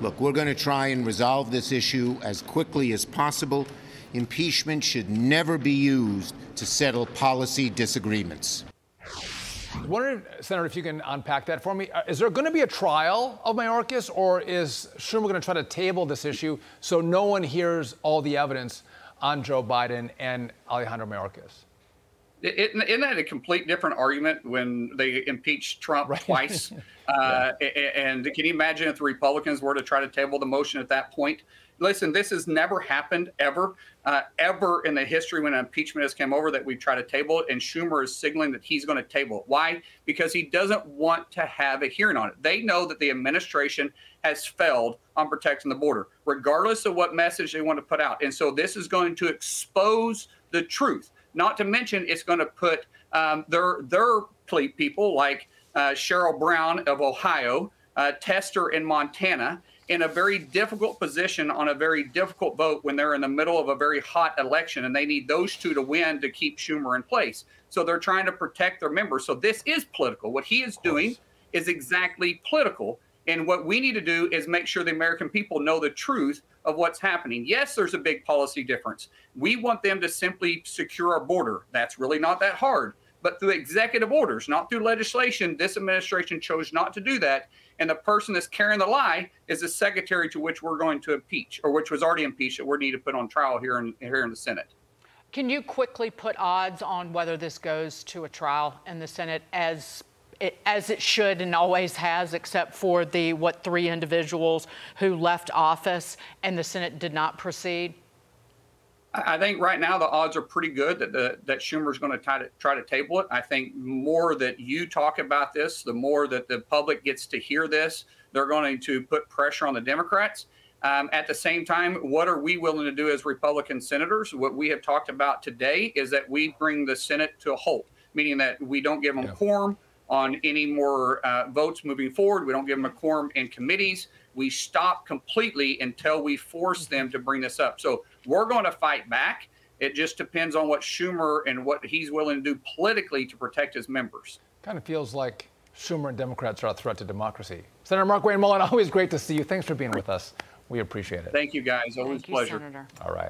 Look, we're going to try and resolve this issue as quickly as possible. Impeachment should never be used to settle policy disagreements. I wonder, Senator, if you can unpack that for me. Is there going to be a trial of Mayorkas, or is Schumer going to try to table this issue so no one hears all the evidence on Joe Biden and Alejandro Mayorkas? Isn't that a complete different argument when they impeached Trump twice? And can you imagine if the Republicans were to try to table the motion at that point? Listen, this has never happened ever in the history when an impeachment has come over that we try to table it, and Schumer is signaling that he's going to table it. Why? Because he doesn't want to have a hearing on it. They know that the administration has failed on protecting the border, regardless of what message they want to put out. And so this is going to expose the truth. Not to mention, it's going to put their people like Cheryl Brown of Ohio, Tester in Montana, in a very difficult position on a very difficult vote when they're in the middle of a very hot election, and they need those two to win to keep Schumer in place. So they're trying to protect their members. So this is political. What he is doing is exactly political. And what we need to do is make sure the American people know the truth of what's happening. Yes, there's a big policy difference. We want them to simply secure our border. That's really not that hard. But through executive orders, not through legislation, this administration chose not to do that. And the person that's carrying the lie is the secretary to which we're going to impeach, or which was already impeached, that we need to put on trial here in the Senate. Can you quickly put odds on whether this goes to a trial in the Senate as it should and always has, except for the, 3 individuals who left office and the Senate did not proceed? I think right now the odds are pretty good that Schumer's going to try to table it. I think more that you talk about this, the more that the public gets to hear this, they're going to put pressure on the Democrats. At the same time, what are we willing to do as Republican senators? What we have talked about today is that we bring the Senate to a halt, meaning that we don't give them quorum on any more votes moving forward. We don't give them a quorum in committees. We stop completely until we force them to bring this up. So we're going to fight back. It just depends on what Schumer and what he's willing to do politically to protect his members. Kind of feels like Schumer and Democrats are a threat to democracy. Senator Markwayne Mullin, always great to see you. Thanks for being with us. We appreciate it. Thank you, guys. Always a pleasure. Senator. All right.